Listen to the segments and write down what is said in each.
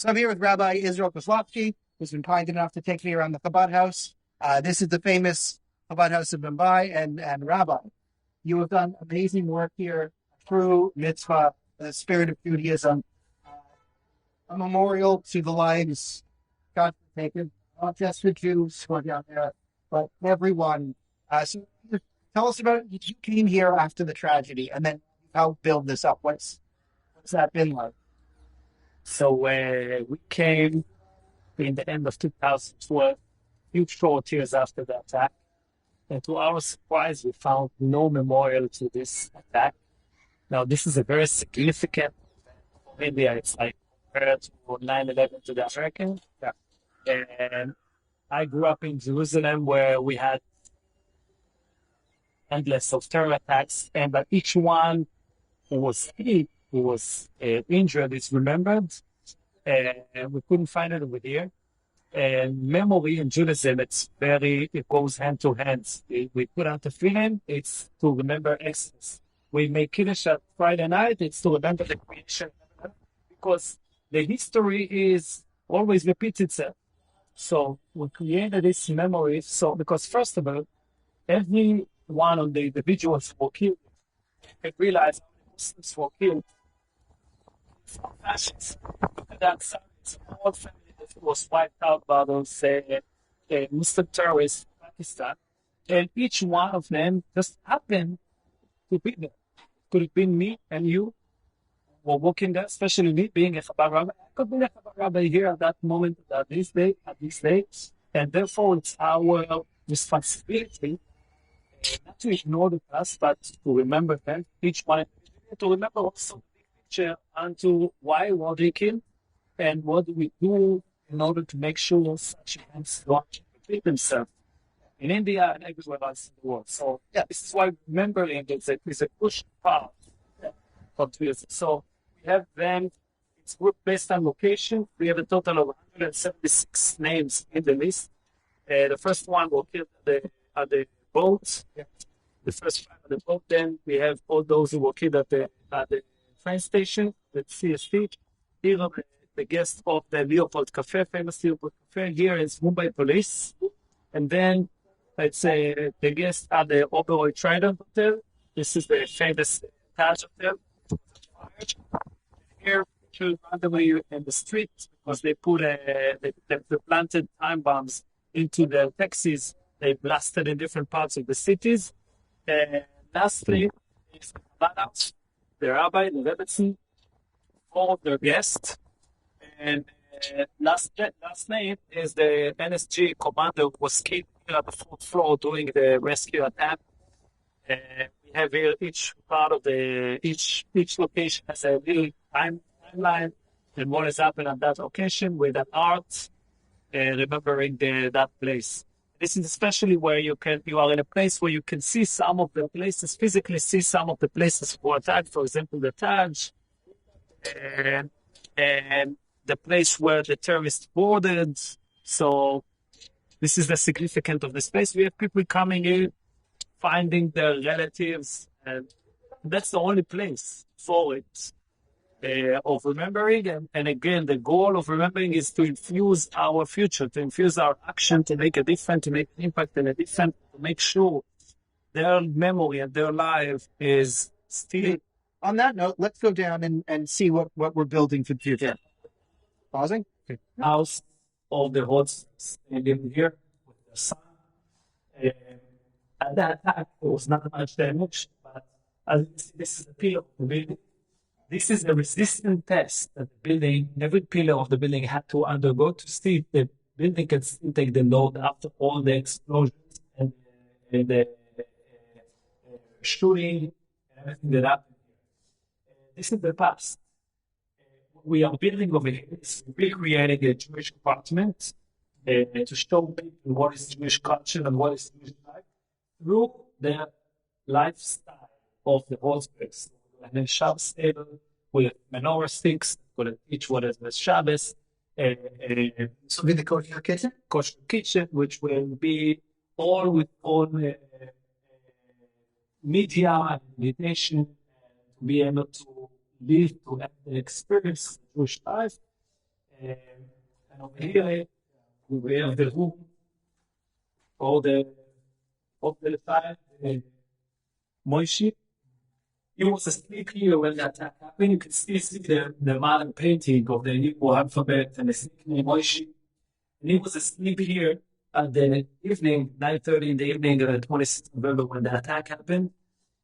I'm here with Rabbi Israel Kozlowski, who's been kind enough to take me around the Chabad house. This is the famous Chabad house of Mumbai. And Rabbi, you have done amazing work here, true mitzvah, the spirit of Judaism, a memorial to the lives God has taken, not just the Jews who are down there, but everyone. So tell us about it. You came here after the tragedy, and then help build this up. What's that been like? So we came in the end of 2012, few short years after the attack. And to our surprise, we found no memorial to this attack. Now, this is a very significant event for India. It's like compared to 9/11 to the American. Yeah. And I grew up in Jerusalem where we had endless of terror attacks, but each one who was hit, who was injured, is remembered. And we couldn't find it over here. And memory in Judaism, it goes hand to hand. We put out the film, it's to remember Exodus. We make Kiddush at Friday night, it's to remember the creation, because the history is always repeats itself. So we created this memory. So because first of all, every one of the individuals who were killed, I realized Muslims were killed from fascists. Look at that side. It's a whole family that was wiped out by those Muslim terrorists in Pakistan. And each one of them just happened to be there. Could have been me and you were walking there, especially me being a Chabad rabbi. I could be a Chabad rabbi here at that moment, at this day. And therefore, it's our responsibility not to ignore the past, but to remember them, each one, to remember also the big picture and to why were they killed and what do we do in order to make sure such events don't repeat themselves in India and everywhere else in the world. So yeah, this is why remembering is a crucial part of Judaism. So we have them, it's grouped based on location. We have a total of 176 names in the list. The first one were killed at the boat. Yeah. The first five at the boat. Then we have all those who were killed at the train station, the CST. Here are the guests of the Leopold Cafe, famous Leopold Cafe. Here is Mumbai Police. And then let's say the guest at the Oberoi Trident Hotel. This is the famous Taj Hotel. Here, killed randomly in the street because they put they planted time bombs into the taxis. They blasted in different parts of the cities. And lastly, is the Chabad house, the rabbi, the Rebbetzin, four of their guests. And last name is the NSG commander who was killed here at the fourth floor during the rescue attempt. We have here each part of each location has a little timeline and what has happened at that location with an art remembering that place. This is especially where you are in a place where you can see some of the places, physically see some of the places for attack, for example, the Taj, and the place where the terrorists boarded. So this is the significance of this place. We have people coming in, finding their relatives, and that's the only place for it. Of remembering, and again, the goal of remembering is to infuse our future, to infuse our action, to make a difference, to make an impact and a difference, to make sure their memory and their life is still. On that note, let's go down and see what we're building for the future. Pausing? Okay. House of the hosts lived here with their son. At that time, there was not much damage, but as this is the pillar of the building. This is the resistance test that the building, every pillar of the building had to undergo to see if the building can still take the load after all the explosions and the shooting and everything that happened here. This is the past. We are building over here. We're creating a Jewish apartment to show people what is Jewish culture and what is Jewish life through the lifestyle of the Holzbergs. And then Shabbos table with menorah sticks, going to teach what is the Shabbos. So with the kosher kitchen? Kosher kitchen, which will be all with all media and meditation, and to be able to live, to have the experience of Jewish life. And, and over here, we have the room, all the side, Moishi. He was asleep here when that happened. You can still see the modern painting of the Hebrew alphabet and the snake named Moishi. And he was asleep here at the evening, 9:30 in the evening, 26th November, when the attack happened.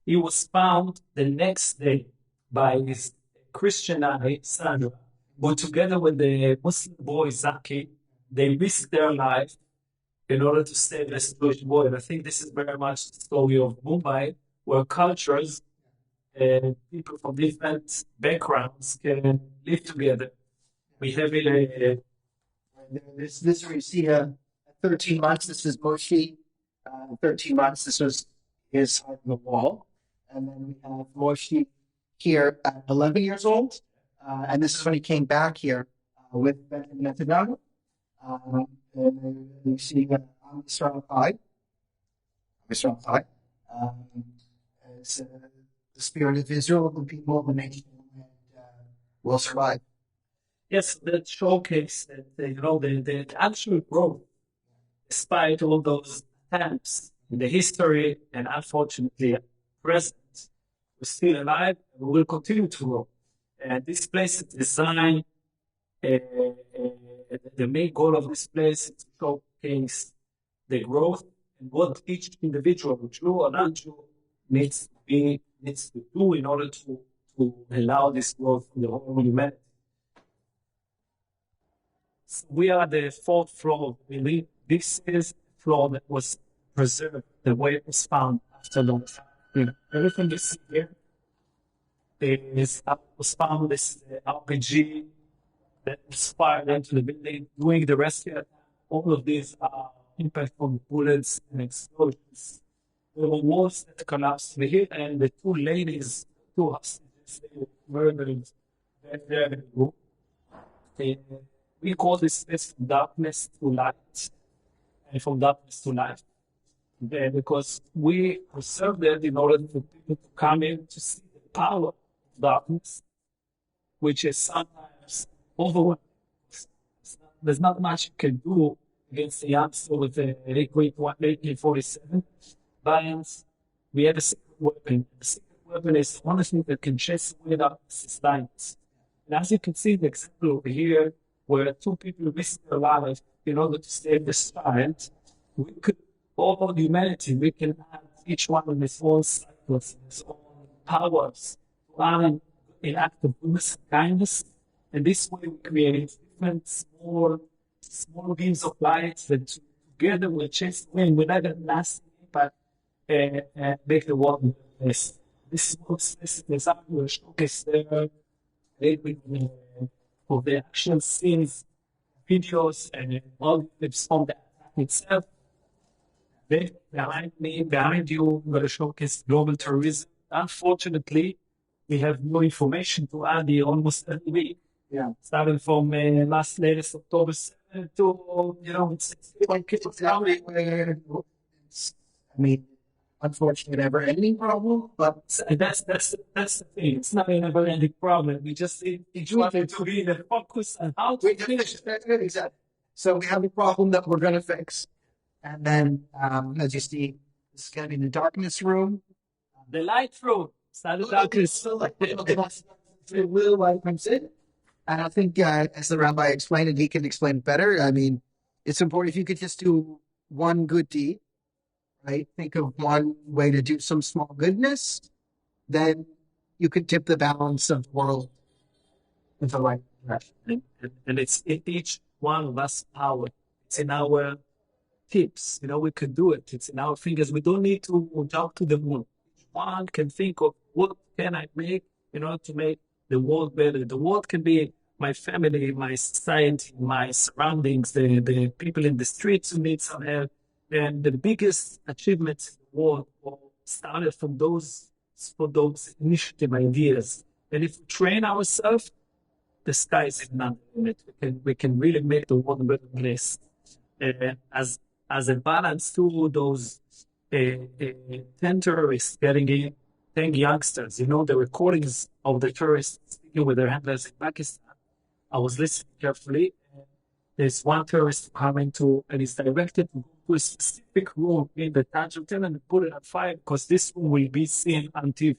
He was found the next day by his Christian eye, Sandra, who together with the Muslim boy, Zaki, they risked their life in order to save this Jewish boy. And I think this is very much the story of Mumbai, where cultures and people from different backgrounds can live together. We have it. This where you see 13 months. This is Moshe. 13 months. This was his heart on the wall. And then we have Moshe here at 11 years old. And this is when he came back here with Benjamin Netanyahu. And you see Am Yisrael Chai. Yisrael Chai. It's the spirit of Israel, the people of the nation, and will survive. Yes, that showcase that the actual growth, despite all those attempts in the history and unfortunately present, we're still alive and we will continue to grow. And this place is designed. The main goal of this place is to showcase the growth and what each individual, Jew or non-Jew, needs to do in order to allow this growth in the whole humanity. So we are the fourth floor of the building. This is the floor that was preserved the way it was found after long time. Everything you see here was found. This is the RPG that was fired into the building during the rescue. All of these are impact from bullets and explosions. There were walls that collapsed here, and the two ladies, two hostages, they were murdered there in the room. We call this space from darkness to light, and from darkness to light. Because we preserve that in order for people to come in to see the power of darkness, which is sometimes overwhelming. There's not much you can do against the youngster with the AK-47. But we have a secret weapon. The secret weapon is the only thing that can chase away darkness lights. And as you can see, the example over here, where two people risk their lives in order to save the child, we could, all humanity, we can have each one of his own cycles, his own powers, to earn an act of goodness and kindness. And this way we create different small beams of light that together will chase away and will have a lasting impact and make the world a better place. This is what this example will showcase there of the action scenes, videos, and all clips from the attack itself. Behind you, I'm going to showcase global terrorism. Unfortunately, we have no information to add here almost every week. Yeah. Starting from latest October 7th to, I mean, unfortunately, never-ending problem, but that's the thing. It's not a never-ending problem. We just need each one to be the focus on how to finish it. Exactly. So we have a problem that we're going to fix. And then, as you see, this is going to be the darkness room. The light room. It's not the darkness. It will light comes in. And I think, as the rabbi explained it, he can explain it better. I mean, it's important if you could just do one good deed, right? Think of one way to do some small goodness, then you could tip the balance of the world in the right direction. And it's in each one of us power. It's in our tips. We can do it. It's in our fingers. We don't need to jump to the moon. Each one can think of what can I make in order to make the world better. The world can be my family, my society, my surroundings, the people in the streets who need some help. And the biggest achievements in the world started from those initiative ideas. And if we train ourselves, the sky is not the limit. We can really make the world a better place. As a balance to those 10 terrorists getting in, 10 youngsters, the recordings of the terrorists speaking with their handlers in Pakistan, I was listening carefully. And there's one terrorist coming to, and he's directed to go to a specific room in the Taj Hotel and put it on fire because this room will be seen on TV.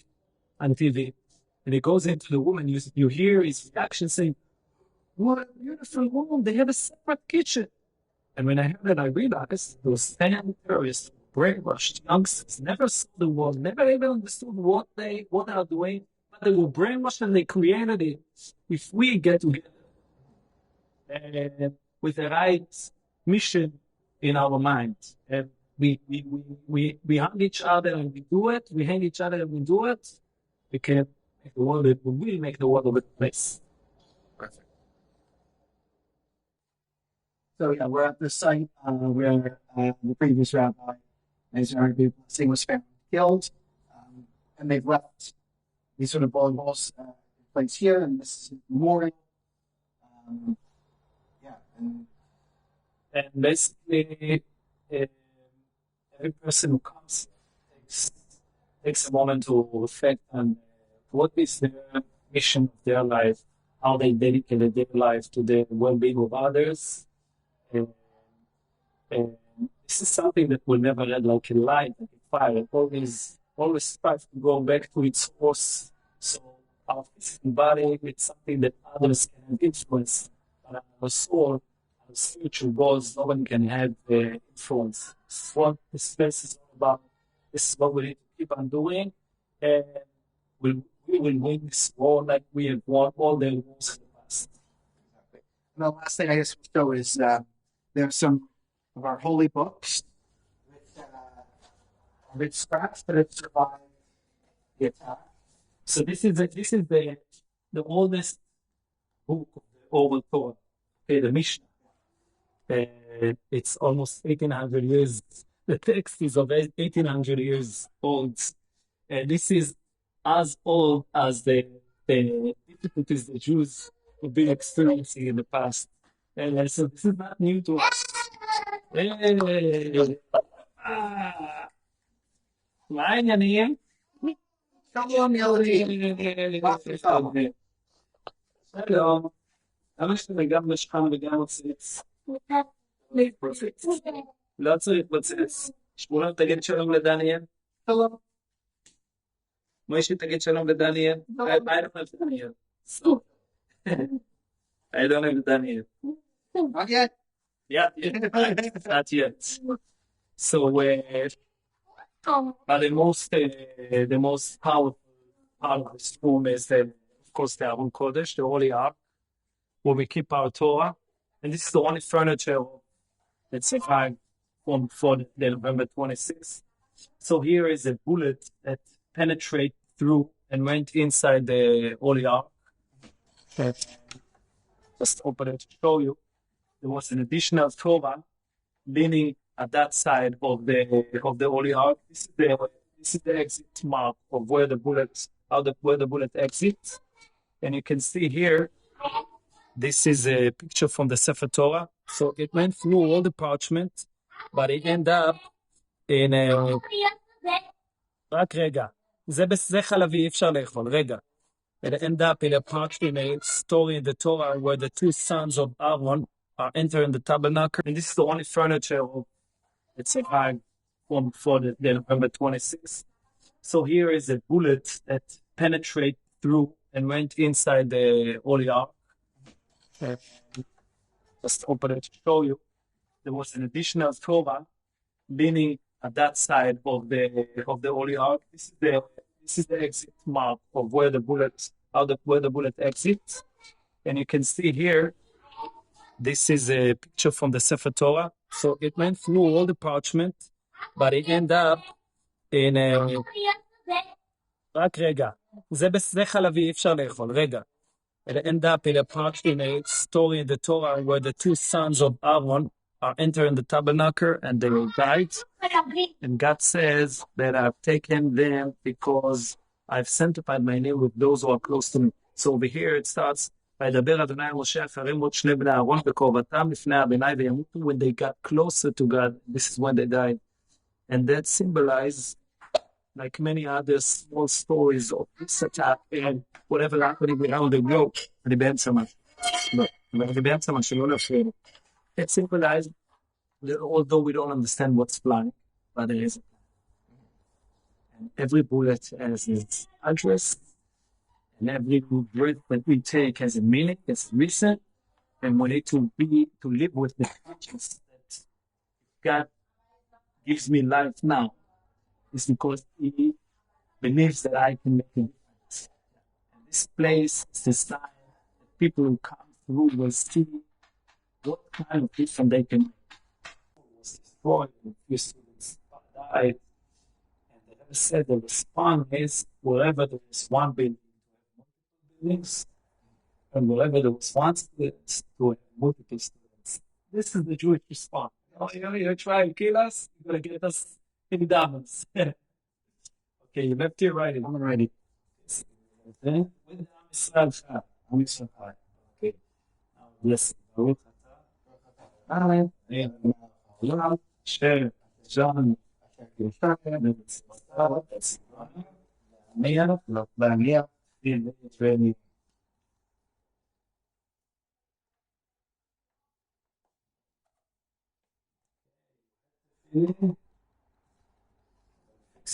And he goes into the room and you hear his reaction saying, "What a beautiful room! They have a separate kitchen." And when I heard that, I realized those 10 terrorists, brainwashed youngsters, never saw the world, never even understood what they are doing, but they were brainwashed and they created it. If we get together and with the right mission in our minds, and we hug each other and we do it, we hang each other and we do it, we can make the world, we will make the world a better place. Perfect. So yeah, we're at the site where the previous rabbi, Israel Blessing, was found killed, and they've left these sort of bullet holes in place here, and this is a memorial. And basically, every person who comes takes a moment to reflect on what is their mission of their life, how they dedicated their life to the well-being of others. And this is something that will never end, like a light, like a fire. It always strive to go back to its source. So our physical body, it's something that others can have influence. But our soul, our spiritual goals, no one can have influence. This is what this space is all about. This is what we need to keep on doing. And we will win this war like we have won all the wars in the past. Exactly. And the last thing I just want to show is there's some of our holy books with scraps that have survived the attack. So this is the oldest book of the oral Torah, okay, the Mishnah. It's almost 1800 years. The text is of 1800 years old. And this is as old as the difficulties the Jews have been experiencing in the past. And so this is not new to us. מה העניינים? שלום ילדים. שלום. למה שאתה גם משכם וגם מוצץ? להתפוצץ. לא צריך להתפוצץ. שמואל, תגיד שלום לדניאל. שלום. מוישה, תגיד שלום לדניאל. I don't have Daniel. So, I don't have Daniel. Not yet. Yeah, not yet. So, but the most powerful part of this room is of course, the Aron Kodesh, the Holy Ark, where we keep our Torah. And this is the only furniture that survived from before the November 26th. So here is a bullet that penetrated through and went inside the Holy Ark. Just open it to show you. There was an additional Torah leaning at that side of the Holy Ark. This is the exit mark of where the bullet exits. And you can see here, this is a picture from the Sefer Torah. So it went through all the parchment, but it ended up in a... רק רגע. זה חלבי, אי אפשר לאכול. רגע. It ended up in a story in the Torah where the two sons of Aaron are entering the tabernacle. And this is the only furniture that survived from before the November 26th. So here is a bullet that penetrated through and went inside the Holy Ark. Just open it to show you. There was an additional Torah leaning at that side of the Holy Ark. This is the exit mark of where the bullet exits. And you can see here, this is a picture from the Sefer Torah. So it went through all the parchment, but it ended up in a... רק רגע. זה חלבי, אי אפשר לאכול. רגע. It ended up in a story in the Torah where the two sons of Aaron are entering the tabernacle and they died. And God says that I've taken them because I've sanctified my name with those who are close to me. So over here it starts, וידבר אדוני אל משה אחרי מות שני בני אהרון בקרבתם לפני הביניים וימותו. When they got closer to God, this is when they died. And that symbolizes, like many other small stories of this attack and whatever happening around the globe. אני באמצע משהו. אבל זה באמצע משהו, לא להפריע. It's simple as, although we don't understand what's flying, but there is a plan. And every bullet has its address, and every breath that we take has a meaning, it's reason, and we need to live with the consciousness that God gives me life now. It's because He believes that I can make a difference. And this place is the sign that people who come through will see what kind of difference they can make. It was destroyed, and a few students died. And they never said the response is wherever there is one building to have multiple buildings, and wherever there was one student to have multiple students. This is the Jewish response. You try to kill us, you're going to get us in diamonds. Okay, you left here right. I'm ready. Okay. With the Am Yisrael. Okay. Now listen. Amen. Share. John. Fix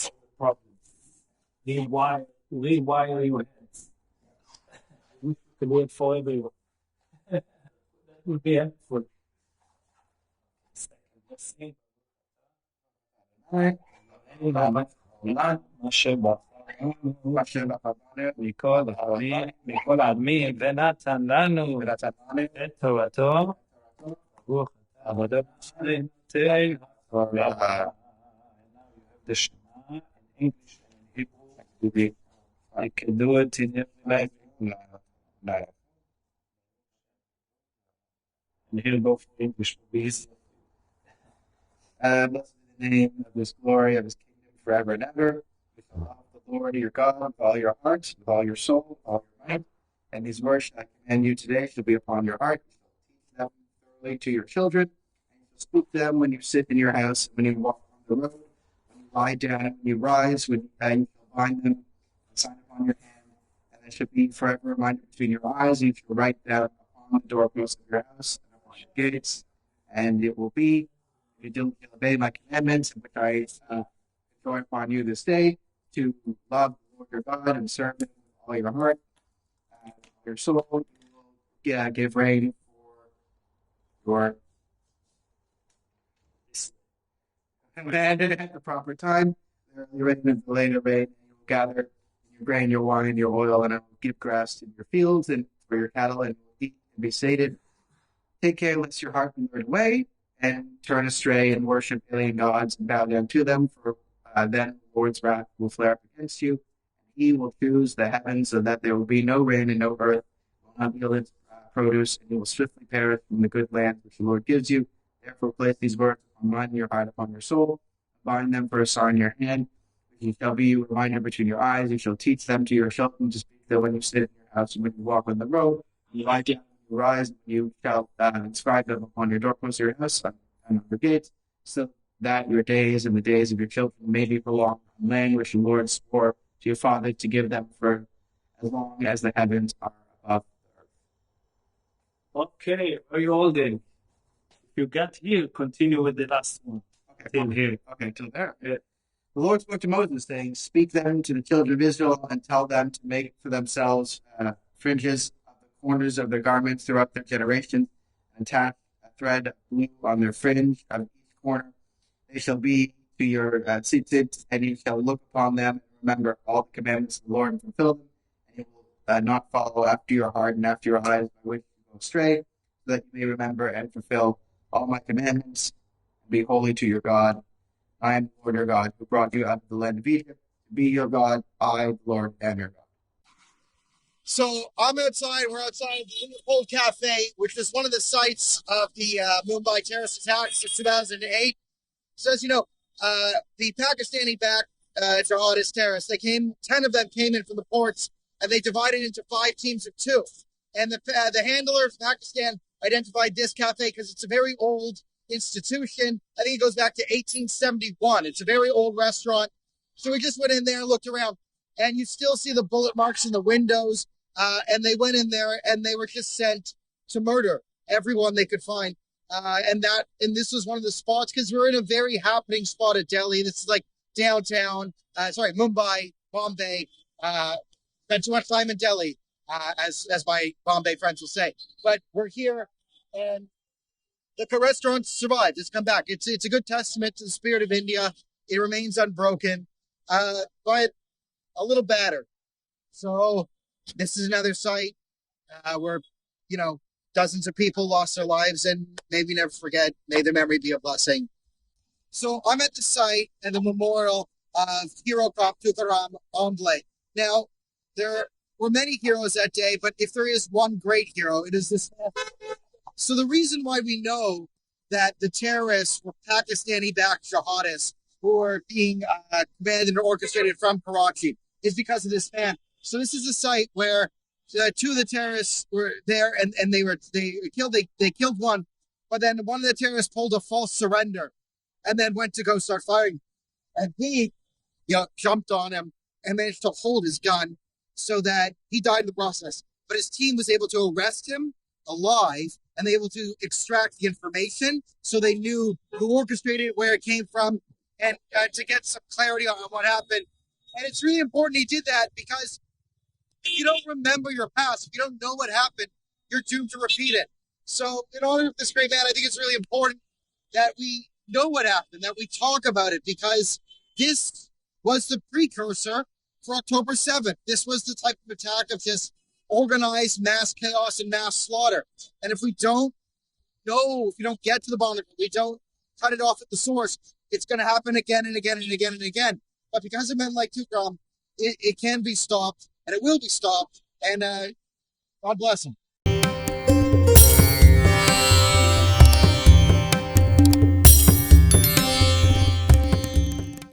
the problem. Rewire your hands. We could do it for everyone. That would be helpful. Second, let's see. מכל העלמין ונתן לנו את תורתו ברוך אתה עבודות שלנו the Shema in English and in Hebrew. I can do it in every language. No. And he'll go for English, please. Blessed be the name of His glory, of His kingdom forever and ever. We shall love the Lord your God with all your heart, with all your soul, with all your might. And these words I command you today shall be upon your heart. You shall teach them thoroughly to your children. And you shall speak them when you sit in your house, when you walk on the road, lie down, when you rise, when you shall bind them, a sign upon your hand, and they shall be forever reminded between your eyes. You shall write them upon the doorposts of your house and upon your gates, and it will be, if you obey my commandments, which I enjoin upon you this day, to love the Lord your God and serve Him with all your heart, your soul. You will give rain for your and at the proper time, the rain and the later rain, and you will gather your grain, your wine, your oil, and I will give grass in your fields and for your cattle, and will eat and be sated. Take care lest your heart be lured away and turn astray and worship alien gods and bow down to them, for then the Lord's wrath will flare up against you, and He will choose the heavens so that there will be no rain and no earth will not yield its produce, and you will swiftly perish from the good land which the Lord gives you. Therefore place these words upon mind, your heart upon your soul. Bind them for a sign in your hand. You shall be a reminder between your eyes. You shall teach them to your children to speak them when you sit in your house and when you walk on the road. When you lie down, when you rise, you shall inscribe them upon your doorposts of your house and on your gates, so that your days and the days of your children may be prolonged on land which the Lord swore to your father to give them for as long as the heavens are above the earth. Okay, are you all there? If you got here, continue with the last one. Okay, till here. Okay, till there. Yeah. The Lord spoke to Moses, saying, "Speak then to the children of Israel and tell them to make for themselves fringes of the corners of their garments throughout their generations, and attach a thread of blue on their fringe of each corner. They shall be to your icici, and you shall look upon them and remember all the commandments of the Lord and fulfill them, and you will not follow after your heart and after your eyes by which you go astray, so that you may remember and fulfill all my commandments, and be holy to your God. I am the Lord your God, who brought you out of the land of Egypt. To be your God, I, the Lord, am your God." So I'm outside. We're outside the Leopold Cafe, which is one of the sites of the Mumbai terrorist attacks of 2008. So as you know, the Pakistani-backed jihadist terrorists, 10 of them came in from the ports, and they divided into 5 teams of 2. And the handler of Pakistan identified this cafe because it's a very old institution. I think it goes back to 1871. It's a very old restaurant. So we just went in there and looked around, and you still see the bullet marks in the windows. and they went in there and they were just sent to murder everyone they could find. And this was one of the spots because we're in a very happening spot at Delhi. This is like downtown, Mumbai, Bombay. Spent too much time in Delhi, as my Bombay friends will say. But we're here, and the restaurant survived. It's come back. It's a good testament to the spirit of India. It remains unbroken, but a little battered. So this is another site where, dozens of people lost their lives, and may we never forget. May their memory be a blessing. So I'm at the site and the memorial of hero cop Tukaram Omble. Now, there were many heroes that day, but if there is one great hero, it is this man. So the reason why we know that the terrorists were Pakistani-backed jihadists who were being commanded and orchestrated from Karachi is because of this man. So this is a site where two of the terrorists were there, and they killed one, but then one of the terrorists pulled a false surrender, and then went to go start firing, and he, jumped on him and managed to hold his gun, so that he died in the process. But his team was able to arrest him alive, and they were able to extract the information, so they knew who orchestrated it, where it came from, and to get some clarity on what happened. And it's really important he did that because if you don't remember your past, if you don't know what happened, you're doomed to repeat it. So in honor of this great man, I think it's really important that we know what happened, that we talk about it, because this was the precursor for October 7th. This was the type of attack of just organized mass chaos and mass slaughter. And if we don't know, if we don't get to the bottom of it, we don't cut it off at the source, it's going to happen again and again and again and again. But because of men like Tukaram, it can be stopped, and it will be stopped. And God bless him.